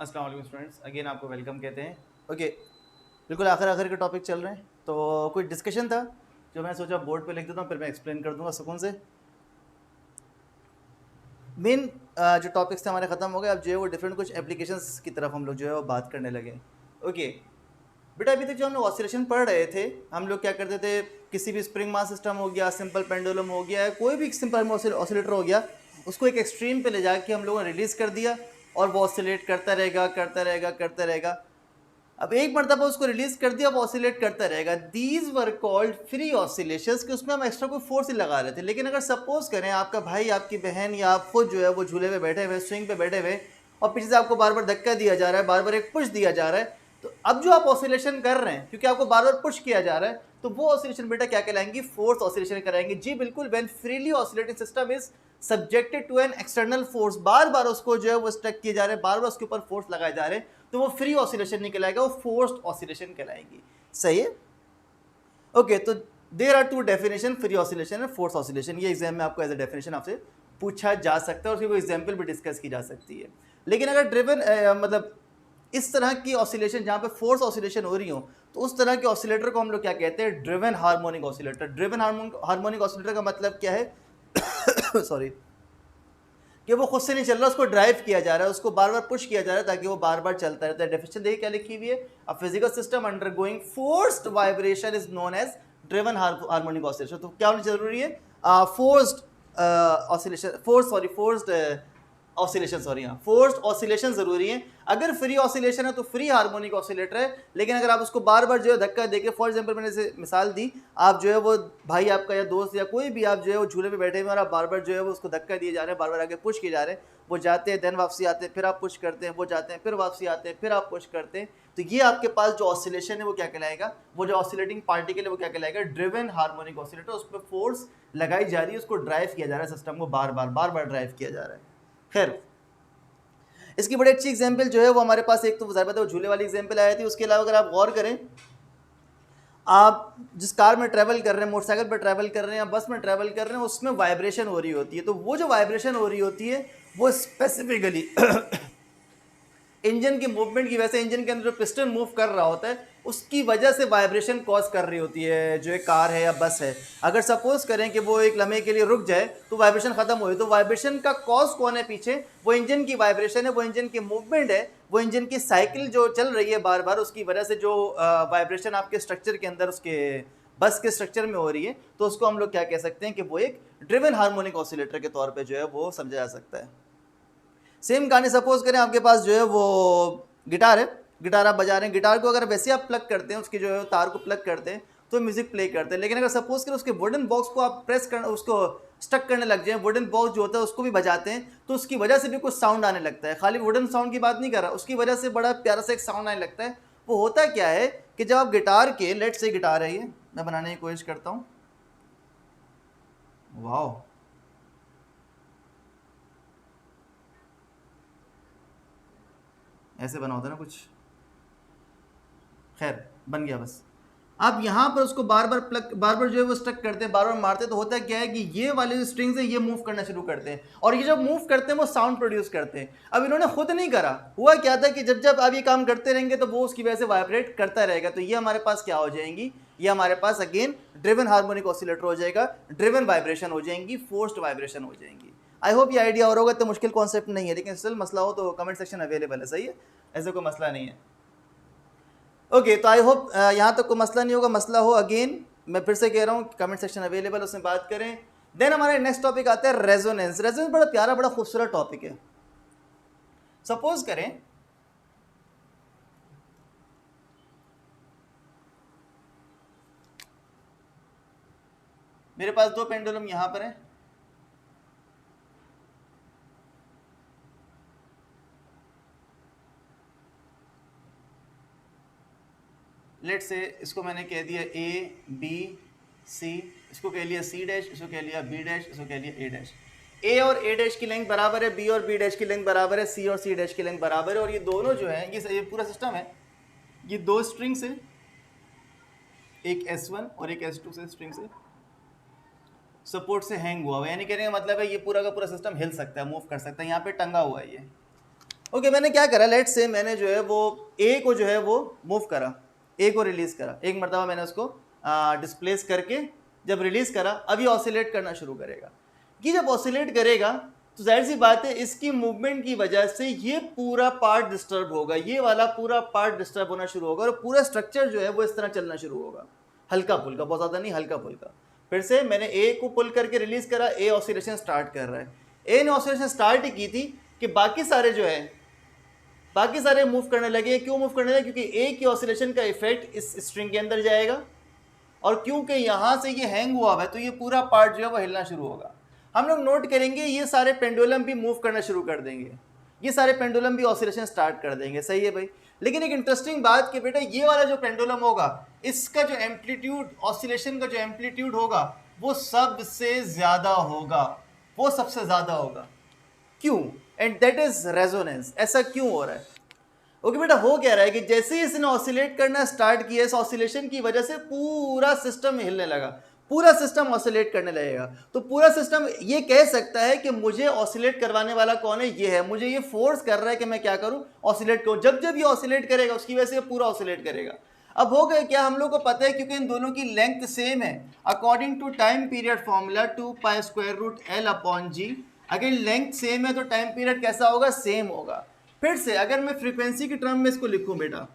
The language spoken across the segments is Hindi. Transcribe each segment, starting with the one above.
अस्सलाम वालेकुम स्टूडेंट्स, अगेन आपको वेलकम कहते हैं। ओके, बिल्कुल आखिर के टॉपिक चल रहे हैं, तो कोई डिस्कशन था जो मैं सोचा बोर्ड पे लिख देता हूँ, फिर मैं एक्सप्लेन कर दूंगा सुकून से। मेन जो टॉपिक्स थे हमारे ख़त्म हो गए। अब जो है वो डिफरेंट कुछ एप्लीकेशंस की तरफ हम लोग जो है वो बात करने लगे। ओके बेटा, अभी तक जो हम लोग ऑसिलेशन पढ़ रहे थे, हम लोग क्या करते थे, किसी भी स्प्रिंग मास सिस्टम हो गया, सिंपल पेंडुलम हो गया, कोई भी सिंपल ऑसिलेटर हो गया, उसको एक एक्सट्रीम पे ले जाके हम लोगों ने रिलीज़ कर दिया और वो ऑसिलेट करता रहेगा करता रहेगा करता रहेगा। अब एक मरतबा उसको रिलीज कर दिया, अब ऑसिलेट करता रहेगा। These were called free oscillations, कि उसमें हम एक्स्ट्रा कोई फोर्स ही लगा रहे थे। लेकिन अगर सपोज करें आपका भाई, आपकी बहन या आप खुद जो है वो झूले पे बैठे हुए, स्विंग पे बैठे हुए, और पीछे से आपको बार बार धक्का दिया जा रहा है, बार बार एक पुश दिया जा रहा है, तो अब जो आप ऑसिलेशन कर रहे हैं, क्योंकि आपको बार बार पुश किया जा रहा है, तो वो ऑसिलेशन बेटा क्या कहलाएंगी? फोर्स ऑसिलेशन कराएंगे। जी बिल्कुल, when freely oscillating system is subjected to an external force, बार बार उसको जो है वो स्टक किए जा रहे हैं, बार बार उसके ऊपर फोर्स लगाए जा रहे हैं, तो वो फ्री ऑसिलेशन नहीं कहलाएगा, वो फोर्स्ड ऑसिलेशन कहलाएगी। सही है? ओके, तो there are two definition, free oscillation और फोर्स ऑसिलेशन। ये एग्जाम में आपको एज ए डेफिनेशन आपसे पूछा जा सकता है और उसकी कोई एग्जाम्पल भी डिस्कस की जा सकती है। लेकिन अगर ड्रिवन मतलब इस तरह की ऑसिलेशन जहाँ पे फोर्स ऑसिलेशन हो रही हो, तो उस तरह के ऑसिलेटर को हम लोग क्या कहते हैं? Driven harmonic oscillator. Driven harmonic oscillator का मतलब क्या है? सॉरी, कि वो खुद से नहीं चल रहा, उसको ड्राइव किया जा रहा है, उसको बार बार पुश किया जा रहा है ताकि वो बार बार चलता रहता है। डेफिनेशन देखिए क्या लिखी हुई है, a physical system undergoing forced vibration is known as driven harmonic oscillation. तो क्या होना जरूरी है? Forced oscillation, forced oscillation, sorry, हाँ, फोर्स्ड ऑसिलेशन जरूरी है। अगर फ्री ऑसिलेशन है तो फ्री हार्मोनिक ऑसिलेटर है। लेकिन अगर आप उसको बार बार जो है धक्का देके, फॉर एग्जांपल मैंने से मिसाल दी, आप जो है वो भाई आपका या दोस्त या कोई भी, आप जो है वो झूले पे बैठे हुए और आप बार बार जो है वो उसको धक्का दिए जा रहे हैं, बार बार आगे पुश किए जा रहे हैं, वो जाते हैं देन वापसी आते हैं, फिर आप पुश करते हैं, वो जाते हैं फिर वापसी आते हैं, फिर आप पुश करते हैं, तो ये आपके पास जो ऑसिलेशन है वो क्या कहलाएगा? वो जो ऑसिलेटिंग पार्टिकल है वो क्या कहलाएगा? Driven harmonic oscillator. उस पर फोर्स लगाई जा रही है, उसको ड्राइव किया जा रहा है, सिस्टम को बार बार ड्राइव किया जा रहा है। खैर, इसकी बड़ी अच्छी एग्जाम्पल जो है वो हमारे पास, एक तो ज़ाहिर बात है वो झूले वाली एग्जाम्पल आई थी। उसके अलावा अगर आप गौर करें, आप जिस कार में ट्रैवल कर रहे हैं, मोटरसाइकिल पर ट्रैवल कर रहे हैं या बस में ट्रैवल कर रहे हैं, उसमें वाइब्रेशन हो रही होती है। तो वो जो वाइब्रेशन हो रही होती है वो स्पेसिफिकली इंजन की मूवमेंट की वजह से, इंजन के अंदर जो पिस्टन मूव कर रहा होता है उसकी वजह से वाइब्रेशन कॉज कर रही होती है जो एक कार है या बस है। अगर सपोज करें कि वो एक लम्हे के लिए रुक जाए तो वाइब्रेशन खत्म हो, तो वाइब्रेशन का कॉज कौन है पीछे? वो इंजन की वाइब्रेशन है, वो इंजन की मूवमेंट है, वो इंजन की साइकिल जो चल रही है बार बार, उसकी वजह से जो वाइब्रेशन आपके स्ट्रक्चर के अंदर, उसके बस के स्ट्रक्चर में हो रही है, तो उसको हम लोग क्या कह सकते हैं कि वो एक ड्रिवन हार्मोनिक ऑसिलेटर के तौर पर जो है वो समझा जा सकता है। सेम कहानी सपोज करें आपके पास जो है वो गिटार है, गिटार आप बजा रहे हैं, गिटार को अगर वैसे आप प्लग करते हैं, उसकी जो है तार को प्लग करते हैं तो म्यूजिक प्ले करते हैं। लेकिन अगर सपोज करें उसके वुडन बॉक्स को आप प्रेस कर, उसको स्टक करने लग जाए, वुडन बॉक्स जो होता है उसको भी बजाते हैं, तो उसकी वजह से भी कुछ साउंड आने लगता है। खाली वुडन साउंड की बात नहीं कर रहा, उसकी वजह से बड़ा प्यारा सा एक साउंड आने लगता है। वो होता क्या है कि जब आप गिटार के, लेट से गिटार है ये, मैं बनाने की कोशिश करता हूँ, वाह, ऐसे बना होता है ना कुछ, खैर बन गया। बस आप यहाँ पर उसको बार बार जो है वो स्टक करते हैं, बार बार मारते हैं, तो होता क्या है कि ये वाले जो स्ट्रिंग्स हैं ये मूव करना शुरू करते हैं, और ये जब मूव करते हैं वो साउंड प्रोड्यूस करते हैं। अब इन्होंने खुद नहीं करा, हुआ क्या था कि जब जब आप ये काम करते रहेंगे तो वो उसकी वजह से वाइब्रेट करता रहेगा। तो ये हमारे पास क्या हो जाएंगी? ये हमारे पास अगेन ड्रिवन हार्मोनिक ऑसिलेटर हो जाएगा, ड्रिवन वाइब्रेशन हो जाएंगी, फोर्स्ड वाइब्रेशन हो जाएंगी। आई होप ये आइडिया और होगा, तो मुश्किल कॉन्सेप्ट नहीं है, लेकिन स्टिल मसला हो तो कमेंट सेक्शन अवेलेबल है। सही है, ऐसा कोई मसला नहीं है। ओके, तो आई होप यहाँ तक कोई मसला नहीं होगा। मसला हो अगेन मैं फिर से कह रहा हूँ, कमेंट सेक्शन अवेलेबल, उसमें बात करें। देन हमारा नेक्स्ट टॉपिक आता है रेजोनेंस। रेजोनेंस बड़ा प्यारा, बड़ा खूबसूरत टॉपिक है। सपोज करें मेरे पास दो पेंडुलम यहाँ पर है, लेट से इसको मैंने कह दिया ए बी सी, इसको कह लिया सी डैश, इसको कह लिया बी डैश, इसको कह लिया ए डैश। ए और ए डैश की लेंथ बराबर है, बी और बी डैश की लेंथ बराबर है, सी और सी डैश की लेंथ बराबर है, और ये दोनों जो है ये पूरा सिस्टम है, ये दो स्ट्रिंग से, एक S1 और एक S2 से स्ट्रिंग से सपोर्ट से हैंग हुआ हुआ है। यानी कहने का मतलब है ये पूरा का पूरा सिस्टम हिल सकता है, मूव कर सकता है, यहाँ पे टंगा हुआ है ये। ओके मैंने क्या करा, लेट से मैंने जो है वो ए को जो है वो मूव करा, ए को रिलीज करा, एक मरतबा मैंने उसको डिस्प्लेस करके जब रिलीज करा, अभी ऑसिलेट करना शुरू करेगा। कि जब ऑसिलेट करेगा तो जाहिर सी बात है इसकी मूवमेंट की वजह से ये पूरा पार्ट डिस्टर्ब होगा, ये वाला पूरा पार्ट डिस्टर्ब होना शुरू होगा और पूरा स्ट्रक्चर जो है वो इस तरह चलना शुरू होगा, हल्का फुल्का, बहुत ज़्यादा नहीं, हल्का फुल्का। फिर से मैंने ए को पुल करके रिलीज करा, ए ऑसिलेशन स्टार्ट कर रहा है। ए ने ऑसिलेशन स्टार्ट ही की थी कि बाकी सारे जो है बाकी सारे मूव करने लगे। क्यों मूव करने लगे? क्योंकि ए की ऑसिलेशन का इफेक्ट इस स्ट्रिंग के अंदर जाएगा और क्योंकि यहाँ से ये हैंग हुआ है तो ये पूरा पार्ट जो है वो हिलना शुरू होगा। हम लोग नोट करेंगे ये सारे पेंडुलम भी मूव करना शुरू कर देंगे, ये सारे पेंडुलम भी ऑसिलेशन स्टार्ट कर देंगे, सही है भाई। लेकिन एक इंटरेस्टिंग बात कि बेटा ये वाला जो पेंडुलम होगा इसका जो एम्पलीट्यूड, ऑसिलेशन का जो एम्पलीट्यूड होगा वो सबसे ज़्यादा होगा, वो सबसे ज़्यादा होगा। क्यों? And that is resonance. ऐसा क्यों हो रहा है? ओके बेटा, हो क्या रहा है कि जैसे ही इसने ऑसिलेट करना स्टार्ट किया, इस ऑसिलेशन की वजह से पूरा सिस्टम हिलने लगा, पूरा सिस्टम ऑसिलेट करने लगेगा। तो पूरा सिस्टम ये कह सकता है कि मुझे ऑसिलेट करवाने वाला कौन है? ये है, मुझे ये फोर्स कर रहा है कि मैं क्या करूं, ऑसिलेट करूं। जब जब ये ऑसिलेट करेगा उसकी वजह से पूरा ऑसिलेट करेगा। अब हो गया क्या, हम लोग को पता है क्योंकि इन दोनों की लेंथ सेम है, according to time period formula 2π√L/g। अगर लेंथ सेम है तो टाइम पीरियड कैसा होगा? सेम होगा। फिर से अगर मैं फ्रीक्वेंसी की टर्म में इसको लिखूं बेटा,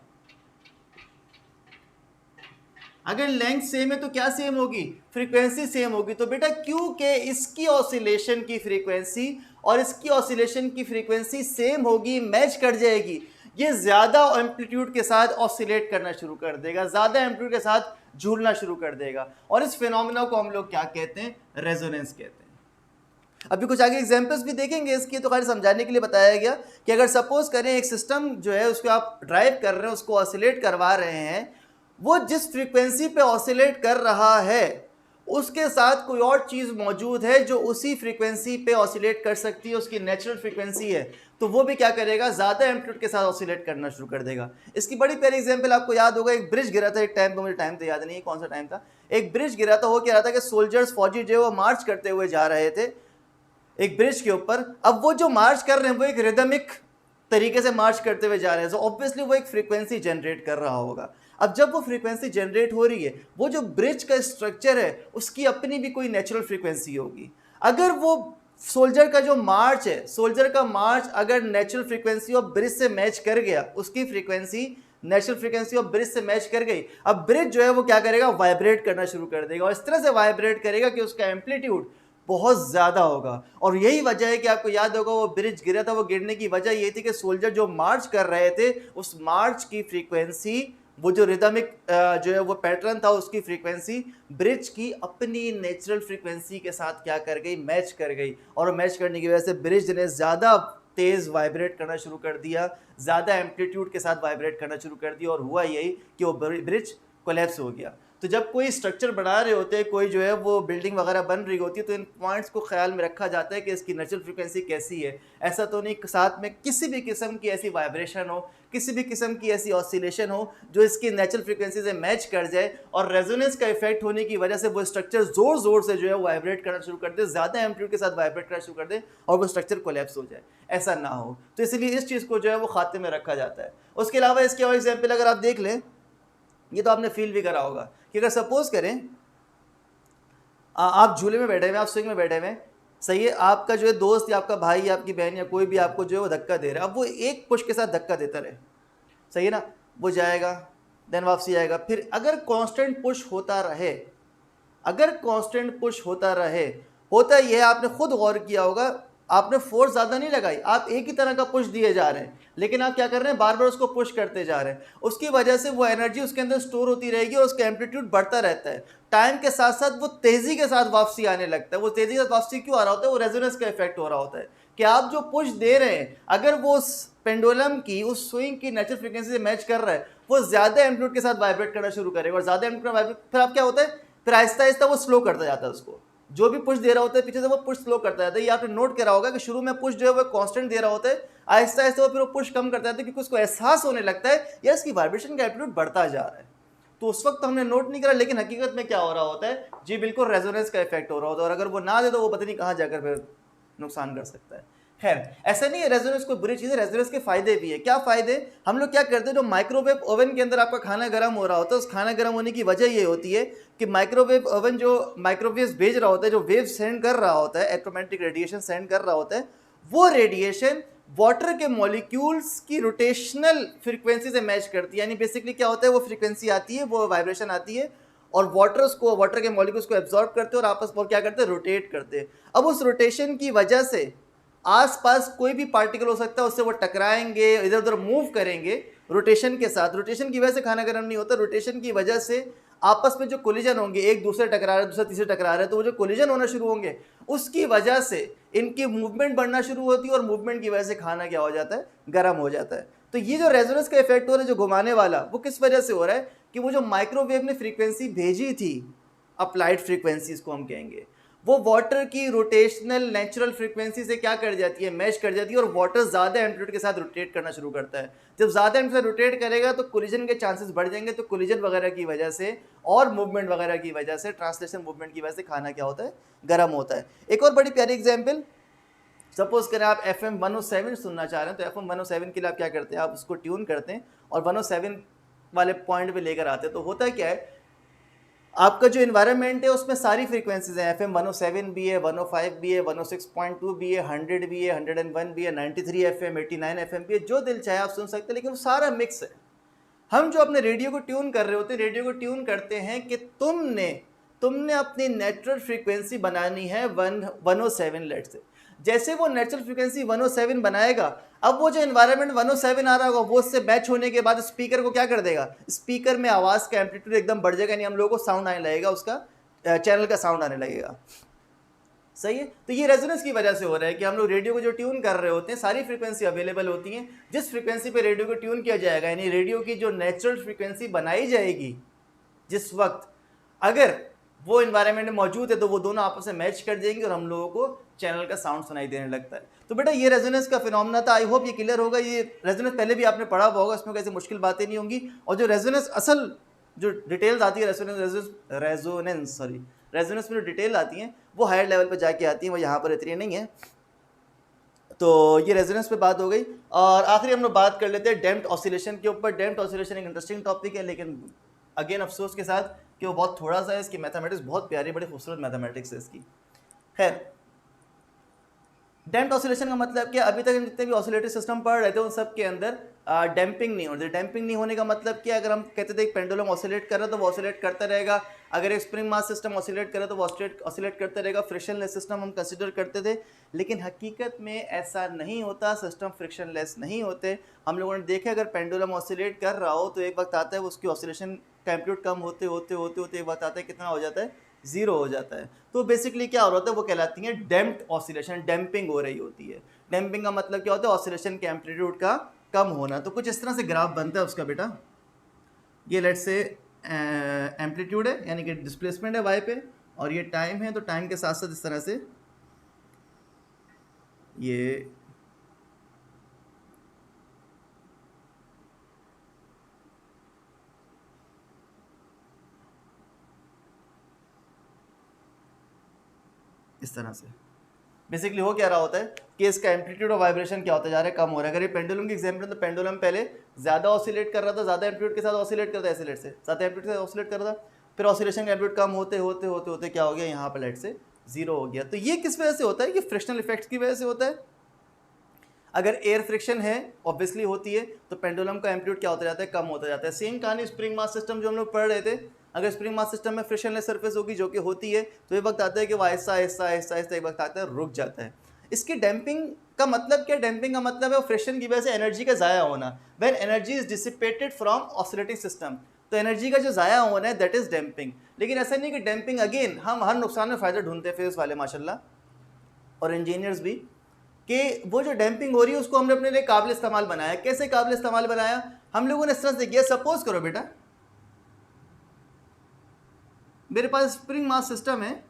अगर लेंथ सेम है तो क्या सेम होगी? फ्रीक्वेंसी सेम होगी। तो बेटा क्योंकि इसकी ऑसिलेशन की फ्रीक्वेंसी और इसकी ऑसिलेशन की फ्रीक्वेंसी सेम होगी, मैच कर जाएगी, ये ज़्यादा एम्पलीट्यूड के साथ ऑसिलेट करना शुरू कर देगा, ज़्यादा एम्पलीट्यूड के साथ झूलना शुरू कर देगा। और इस फिनोमेना को हम लोग क्या कहते हैं? रेजोनेंस कहते हैं। अभी कुछ आगे एग्जांपल्स भी देखेंगे इसकी, तो खाली समझाने के लिए बताया गया कि अगर सपोज करें एक सिस्टम जो है उसको आप ड्राइव कर रहे हैं, उसको ऑसिलेट करवा रहे हैं, वो जिस फ्रीक्वेंसी पे ऑसिलेट कर रहा है उसके साथ कोई और चीज़ मौजूद है जो उसी फ्रीक्वेंसी पे ऑसिलेट कर सकती है, उसकी नेचुरल फ्रीक्वेंसी है, तो वो भी क्या करेगा? ज़्यादा एम्पलीट्यूड के साथ ऑसिलेट करना शुरू कर देगा। इसकी बड़ी प्यारी एग्जांपल आपको याद होगा, एक ब्रिज गिरा था एक टाइम पे, मुझे टाइम तो याद नहीं है कौन सा टाइम था, एक ब्रिज गिरा था। हो क्या रहा था कि सोल्जर्स, फौजी जो है वो मार्च करते हुए जा रहे थे एक ब्रिज के ऊपर। अब वो जो मार्च कर रहे हैं वो एक रिदमिक तरीके से मार्च करते हुए जा रहे हैं, तो ऑब्वियसली वो एक फ्रीक्वेंसी जनरेट कर रहा होगा। अब जब वो फ्रीक्वेंसी जनरेट हो रही है, वो जो ब्रिज का स्ट्रक्चर है उसकी अपनी भी कोई नेचुरल फ्रीक्वेंसी होगी। अगर वो सोल्जर का जो मार्च है, सोल्जर का मार्च अगर नेचुरल फ्रीक्वेंसी ऑफ ब्रिज से मैच कर गया, उसकी frequency natural frequency of bridge से मैच कर गई, अब ब्रिज जो है वो क्या करेगा? वाइब्रेट करना शुरू कर देगा और इस तरह से वाइब्रेट करेगा कि उसका एम्पलीट्यूड बहुत ज़्यादा होगा। और यही वजह है कि आपको याद होगा वो ब्रिज गिरा था, वो गिरने की वजह ये थी कि सोल्जर जो मार्च कर रहे थे उस मार्च की फ्रीक्वेंसी, वो जो रिदमिक जो है वो पैटर्न था, उसकी फ्रीक्वेंसी ब्रिज की अपनी नेचुरल फ्रीक्वेंसी के साथ क्या कर गई? मैच कर गई। और मैच करने की वजह से ब्रिज ने ज़्यादा तेज़ वाइब्रेट करना शुरू कर दिया, ज़्यादा एम्पलीट्यूड के साथ वाइब्रेट करना शुरू कर दिया और हुआ यही कि वो ब्रिज कोलैप्स हो गया। तो जब कोई स्ट्रक्चर बना रहे होते हैं, कोई जो है वो बिल्डिंग वगैरह बन रही होती है, तो इन पॉइंट्स को ख्याल में रखा जाता है कि इसकी नेचुरल फ्रीक्वेंसी कैसी है। ऐसा तो नहीं साथ में किसी भी किस्म की ऐसी वाइब्रेशन हो, किसी भी किस्म की ऐसी ऑसिलेशन हो जो इसकी नेचुरल फ्रीक्वेंसी से मैच कर जाए और रेजोनेंस का इफेक्ट होने की वजह से वो स्ट्रक्चर ज़ोर ज़ोर से जो है वाइब्रेट करना शुरू कर दे, ज़्यादा एम्पलीट्यूड के साथ वाइब्रेट करना शुरू कर दे और वो स्ट्रक्चर कोलैप्स हो जाए। ऐसा ना हो, तो इसलिए इस चीज़ को जो है वो खाते में रखा जाता है। उसके अलावा इसके और एग्जाम्पल अगर आप देख लें, ये तो आपने फील भी करा होगा कि अगर सपोज करें आप झूले में बैठे हुए, आप स्विंग में बैठे हुए, सही है, आपका जो है दोस्त या आपका भाई या आपकी बहन या कोई भी आपको जो है वो धक्का दे रहा है, अब वो एक पुश के साथ धक्का देता रहे, सही है ना, वो जाएगा देन वापसी आएगा, फिर अगर कांस्टेंट पुश होता रहे, अगर कांस्टेंट पुश होता रहे, होता ये है, आपने खुद गौर किया होगा, आपने फोर्स ज़्यादा नहीं लगाई, आप एक ही तरह का पुश दिए जा रहे हैं, लेकिन आप क्या कर रहे हैं? बार बार उसको पुश करते जा रहे हैं। उसकी वजह से वो एनर्जी उसके अंदर स्टोर होती रहेगी और उसका एम्पलीट्यूड बढ़ता रहता है। टाइम के साथ साथ वो तेज़ी के साथ वापसी आने लगता है। वो तेज़ी के साथ वापसी क्यों आ रहा होता है? वो रेजोनेंस का इफेक्ट हो रहा होता है कि आप जो पुश दे रहे हैं, अगर वो उस पेंडुलम की, उस स्विंग की नेचुरल फ्रीक्वेंसी से मैच कर रहा है, वो ज़्यादा एम्पलीट्यूड के साथ वाइब्रेट करना शुरू करेगा और ज़्यादा एम्पलीट्यूड वाइब्रेट, फिर आप क्या होता है, फिर आहिस्ता आहिस्ता वो स्लो करता जाता है उसको, जो भी पुश दे रहा होता है पीछे से वो पुश स्लो करता जाता है। ये आपने नोट करा होगा कि शुरू में पुश जो है वो कांस्टेंट दे रहा होता है, आहिस्ता आहिस्ता वो फिर वो पुश कम करता जाता है क्योंकि उसको एहसास होने लगता है या इसकी वाइब्रेशन का एम्पलीट्यूड बढ़ता जा रहा है। तो उस वक्त हमने नोट नहीं करा, लेकिन हकीकत में क्या हो रहा होता है जी, बिल्कुल रेजोनेंस का इफेक्ट हो रहा होता है और अगर वो ना दे तो वो पता नहीं कहाँ जाकर फिर नुकसान कर सकता है। खैर ऐसा नहीं है रेजोनेंस कोई बुरी चीज़ है, रेजोनेंस के फायदे भी है। क्या फायदे? हम लोग क्या करते हैं, जो माइक्रोवेव ओवन के अंदर आपका खाना गर्म हो रहा होता है, उस खाना गर्म होने की वजह ये होती है कि माइक्रोवेव ओवन जो माइक्रोवेव्स भेज रहा होता है, जो वेव सेंड कर रहा होता है, इलेक्ट्रोमैग्नेटिक रेडिएशन सेंड कर रहा होता है, वो रेडिएशन वाटर के मॉलिक्यूल्स की रोटेशनल फ्रीक्वेंसी से मैच करती है। यानी बेसिकली क्या होता है, वो फ्रीक्वेंसी आती है, वो वाइब्रेशन आती है और वाटर के मॉलिक्यूल्स को एब्जॉर्ब करते हैं और आपस में क्या करते हैं, रोटेट करते हैं। अब उस रोटेशन की वजह से आसपास कोई भी पार्टिकल हो सकता है, उससे वो टकराएंगे, इधर उधर मूव करेंगे रोटेशन के साथ। रोटेशन की वजह से खाना गर्म नहीं होता, रोटेशन की वजह से आपस में जो कोलिजन होंगे, एक दूसरे टकरा रहे, दूसरा तीसरे टकरा रहे, तो वो जो कोलिजन होना शुरू होंगे, उसकी वजह से इनकी मूवमेंट बढ़ना शुरू होती है और मूवमेंट की वजह से खाना क्या हो जाता है, गर्म हो जाता है। तो ये जो रेजोनेंस का इफेक्ट हो रहा है, जो घुमाने वाला, वो किस वजह से हो रहा है कि वो जो माइक्रोवेव ने फ्रीक्वेंसी भेजी थी, अप्लाइड फ्रीक्वेंसीज को हम कहेंगे, वो वाटर की रोटेशनल नेचुरल फ्रीक्वेंसी से क्या कर जाती है, मैच कर जाती है और वाटर ज़्यादा एम्पलीट्यूड के साथ रोटेट करना शुरू करता है। जब ज़्यादा एम्पलीट्यूड रोटेट करेगा तो कोलिजन के चांसेस बढ़ जाएंगे, तो कोलिजन वगैरह की वजह से और मूवमेंट वगैरह की वजह से, ट्रांसलेशन मूवमेंट की वजह से खाना क्या होता है, गर्म होता है। एक और बड़ी प्यारी एग्जाम्पल, सपोज करें आप FM 107 सुनना चाह रहे हैं, तो FM 107 के लिए आप क्या करते हैं, आप उसको ट्यून करते हैं और 107 वाले पॉइंट पे लेकर आते हैं। तो होता क्या है, आपका जो इन्वायरमेंट है उसमें सारी फ्रीक्वेंसीज हैं, FM 107 भी है, 105 भी है, 106.2 भी है, 100 भी है, 101 भी है, 93 FM, 89 FM भी है, जो दिल चाहे आप सुन सकते हैं, लेकिन वो सारा मिक्स है। हम जो अपने रेडियो को ट्यून कर रहे होते हैं, रेडियो को ट्यून करते हैं कि तुमने अपनी नेचुरल फ्रीक्वेंसी बनानी है 107 लेट से। जैसे वो नेचुरल फ्रीक्वेंसी 107 बनाएगा, अब वो जो एनवायरनमेंट 107 आ रहा होगा, वो उससे मैच होने के बाद स्पीकर को क्या कर देगा, स्पीकर में आवाज़ का एम्पलीट्यूड एकदम बढ़ जाएगा, यानी हम लोगों को साउंड आने लगेगा, उसका चैनल का साउंड आने लगेगा। सही है। तो ये रेजोनेंस की वजह से हो रहा है कि हम लोग रेडियो को जो ट्यून कर रहे होते हैं, सारी फ्रीक्वेंसी अवेलेबल होती हैं, जिस फ्रीक्वेंसी पे रेडियो को ट्यून किया जाएगा, यानी रेडियो की जो नेचुरल फ्रीक्वेंसी बनाई जाएगी जिस वक्त, अगर वो इन्वायरमेंट में मौजूद है, तो वो दोनों आपस में मैच कर जाएंगे और हम लोगों को चैनल का साउंड सुनाई देने लगता है। तो बेटा ये रेजोनेंस का फिनोमेना था, आई होप ये क्लियर होगा। ये रेजोनेंस पहले भी आपने पढ़ा हुआ होगा, इसमें कैसे मुश्किल बातें नहीं होंगी। और जो रेजोनेंस असल जो डिटेल्स आती है रेजोनेंस में जो डिटेल आती हैं, वो हायर लेवल पे जाके आती हैं, वो यहाँ पर इतनी नहीं है। तो ये रेजोनेंस पे बात हो गई। और आखिरी हम लोग बात कर लेते हैं डैम्प्ड ऑसिलेशन के ऊपर। डैम्प्ड ऑसिलेशन एक इंटरेस्टिंग टॉपिक है, लेकिन अगेन अफसोस के साथ कि वो बहुत थोड़ा सा है। इसकी मैथमेटिक्स बहुत प्यारी, बड़ी खूबसूरत मैथमेटिक्स है इसकी। खैर, डैम्प्ड ऑसिलेशन का मतलब क्या, अभी तक हम जितने भी ऑसिलेटरी सिस्टम पढ़ रहे थे उन सब के अंदर डैम्पिंग नहीं होती। डैम्पिंग नहीं होने का मतलब क्या, अगर हम कहते थे एक पेंडुलम ऑसिलेट कर रहा है तो वो ऑसिलेट करता रहेगा, अगर एक स्प्रिंग मास सिस्टम ऑसिलेट कर रहा है तो वो ऑसिलेट करता रहेगा। फ्रिक्शनलेस सिस्टम हम कंसिडर करते थे, लेकिन हकीकत में ऐसा नहीं होता, सिस्टम फ्रिक्शनलेस नहीं होते। हम लोगों ने देखा अगर पेंडुलम ऑसिलेट कर रहा हो तो एक वक्त आता है उसकी ऑसिलेशन का एम्पलीट्यूड कम होते होते होते होते एक वक्त आता है कितना हो जाता है, जीरो हो जाता है। तो बेसिकली क्या हो रहा होता है, वो कहलाती है डैम्प्ड ऑसिलेशन, डैम्पिंग हो रही होती है। डैम्पिंग का मतलब क्या होता है, ऑसिलेशन के एम्पलीट्यूड का कम होना। तो कुछ इस तरह से ग्राफ बनता है उसका बेटा। ये लेट्स से एम्पलीट्यूड है, यानी कि डिस्प्लेसमेंट है वाई पे, और ये टाइम है, तो टाइम के साथ साथ इस तरह से ये इस तरह से बेसिकली हो क्या रहा होता है कि इसका एम्पलीट्यूड और वाइब्रेशन क्या होता जा रहा है, कम हो रहा है। अगर ये पेंडुलम की एग्जांपल, तो पेंडुलम पहले ज़्यादा ऑसिलेट कर रहा था, ज़्यादा एम्पलीट्यूड के साथ ऑसिलेट करता है, ऐसे लेट से ज़्यादा एम्पलीट्यूड के साथ ऑसिलेट कर रहा था, फिर ऑसिलेशन का एम्पलीट्यूड कम होते होते होते होते क्या हो गया, यहाँ पर लेट से जीरो हो गया। तो ये किस वजह से होता है, ये फ्रिक्शनल इफेक्ट्स की वजह से होता है। अगर एयर फ्रिक्शन है ऑब्वियसली होती है, तो पेंडुलम का एम्पलीट्यूड क्या होता जाता है, कम होता जाता है। सेम कहानी स्प्रिंग मास सिस्टम जो हम लोग पढ़ रहे थे, अगर स्प्रिंग मास सिस्टम में फ्रिक्शनलेस सरफेस होगी, जो कि होती है, तो एक वक्त आता है कि वो आहिस्ता आहिस्ता आहिस्ता आहिस्ता एक वक्त आता है रुक जाता है। इसकी डैम्पिंग का मतलब क्या, डैम्पिंग का मतलब है फ्रिक्शन की वजह से एनर्जी का ज़ाया होना। When energy is dissipated from oscillating system, तो एनर्जी का जो ज़ाया होना है दैट इज डैम्पिंग। लेकिन ऐसा नहीं कि डैम्पिंग, अगेन हम हर नुकसान में फ़ायदा ढूंढते हैं फिजिक्स वाले माशाल्लाह, और इंजीनियर्स भी, कि वो जो डैम्पिंग हो रही है उसको हमने अपने लिए काबिल इस्तेमाल बनाया। कैसे काबिल इस्तेमाल बनाया, हम लोगों ने इस तरह से किया। सपोज करो बेटा मेरे पास स्प्रिंग मास सिस्टम है,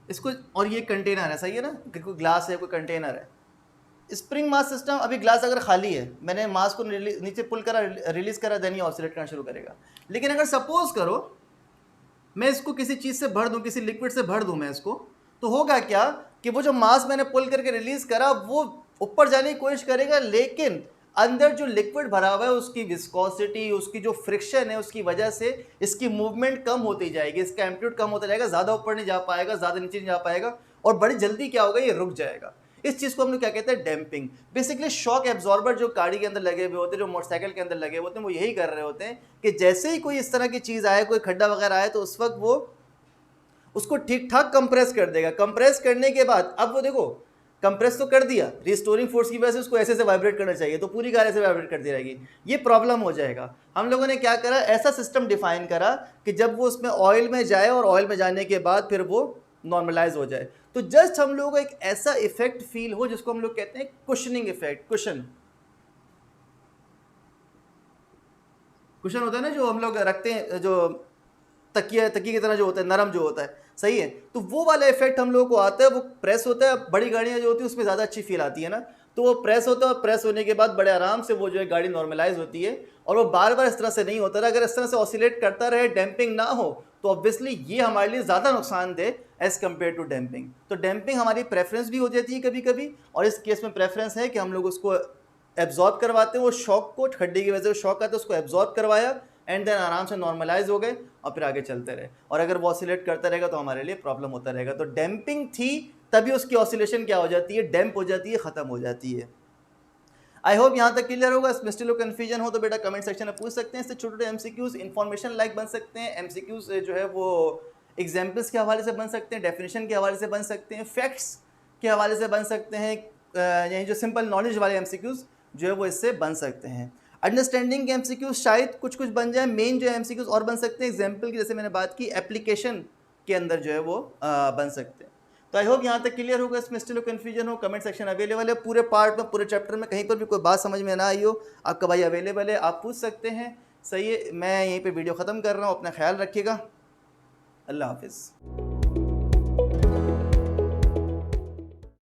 इसको, और ये कंटेनर है, सही है ना, कोई ग्लास है, कोई कंटेनर है। स्प्रिंग मास सिस्टम, अभी ग्लास अगर खाली है, मैंने मास को नीचे पुल करा, रिलीज करा, देन ये ऑसिलेट करना शुरू करेगा। लेकिन अगर सपोज करो मैं इसको किसी चीज़ से भर दूं, किसी लिक्विड से भर दूं मैं इसको, तो होगा क्या कि वो जो मास मैंने पुल करके रिलीज करा वो ऊपर जाने की कोशिश करेगा, लेकिन अंदर जो लिक्विड भरा हुआ है उसकी विस्कोसिटी, उसकी जो फ्रिक्शन है, उसकी वजह से इसकी मूवमेंट कम होती जाएगी, इसका एम्पलीट्यूड कम होता जाएगा, ज़्यादा ऊपर नहीं जा पाएगा, ज़्यादा नीचे नहीं जा पाएगा, और बड़ी जल्दी क्या होगा, ये रुक जाएगा। इस चीज़ को हम लोग क्या कहते हैं, डैम्पिंग। बेसिकली शॉक एब्जॉर्बर जो गाड़ी के अंदर लगे हुए होते हैं, जो मोटरसाइकिल के अंदर लगे हुए होते हैं, वो यही कर रहे होते हैं कि जैसे ही कोई इस तरह की चीज़ आए, कोई खड्डा वगैरह आए, तो उस वक्त वो उसको ठीक ठाक कंप्रेस कर देगा। कंप्रेस करने के बाद अब वो देखो, कंप्रेस तो कर दिया, रिस्टोरिंग फोर्स की वजह से उसको ऐसे वाइब्रेट करना चाहिए, तो पूरी कार ऐसे वाइब्रेट करती रहेगी, ये प्रॉब्लम हो जाएगा। हम लोगों ने क्या करा, ऐसा सिस्टम डिफाइन करा कि जब वो उसमें ऑयल में जाए और ऑयल में जाने के बाद फिर वो नॉर्मलाइज हो जाए, तो जस्ट हम लोगों को एक ऐसा इफेक्ट फील हो जिसको हम लोग कहते हैं कुशनिंग इफेक्ट। कुशन होता है ना जो हम लोग रखते हैं, जो तकिया की तरह जो होता है, नरम जो होता है, सही है, तो वो वाला इफेक्ट हम लोगों को आता है, वो प्रेस होता है। बड़ी गाड़ियाँ जो होती है उसमें ज़्यादा अच्छी फील आती है ना, तो वो प्रेस होता है, और प्रेस होने के बाद बड़े आराम से वो जो है गाड़ी नॉर्मलाइज होती है, और वो बार बार इस तरह से नहीं होता है। अगर इस तरह से ऑसिलेट करता रहे, डैम्पिंग ना हो, तो ऑब्वियसली ये हमारे लिए ज़्यादा नुकसानदेह एज़ कम्पेयर टू डैम्पिंग। तो डैम्पिंग हमारी प्रेफरेंस भी हो जाती है कभी कभी, और इस केस में प्रेफरेंस है कि हम लोग उसको एब्जॉर्ब करवाते हैं, वो शॉक को, खड्डे की वजह से शॉक आता है, उसको एब्जॉर्ब करवाया, एंड देन आराम से नॉर्मलाइज हो गए और फिर आगे चलते रहे। और अगर वो ऑसिलेट करता रहेगा तो हमारे लिए प्रॉब्लम होता रहेगा। तो डैम्पिंग थी, तभी उसकी ऑसिलेशन क्या हो जाती है, डैम्प हो जाती है, ख़त्म हो जाती है। आई होप यहाँ तक क्लियर होगा। इसमें स्टिल कन्फ्यूजन हो तो बेटा कमेंट सेक्शन में पूछ सकते हैं। इससे छोटे छोटे एमसीक्यूज इन्फॉर्मेशन लाइक बन सकते हैं। एमसीक्यूज जो है वो एग्जाम्पल्स के हवाले से बन सकते हैं, डेफिनेशन के हवाले से बन सकते हैं, फैक्ट्स के हवाले से बन सकते हैं, यही जो सिंपल नॉलेज वाले एमसीक्यूज जो है वो इससे बन सकते हैं। अंडरस्टैंडिंग के एमसीक्यूज शायद कुछ कुछ बन जाए, मेन जो एमसीक्यूज और बन सकते हैं एग्जाम्पल की, जैसे मैंने बात की एप्लीकेशन के अंदर जो है वो बन सकते हैं। तो आई होप यहाँ तक क्लियर होगा। इसमें स्टिल कन्फ्यूजन हो, कमेंट सेक्शन अवेलेबल है। पूरे पार्ट में, पूरे चैप्टर में कहीं पर भी कोई बात समझ में ना आई हो, आपका भाई अवेलेबल है, आप पूछ सकते हैं। सही है, मैं यहीं पे वीडियो ख़त्म कर रहा हूँ। अपना ख्याल रखिएगा। अल्लाह हाफिज़।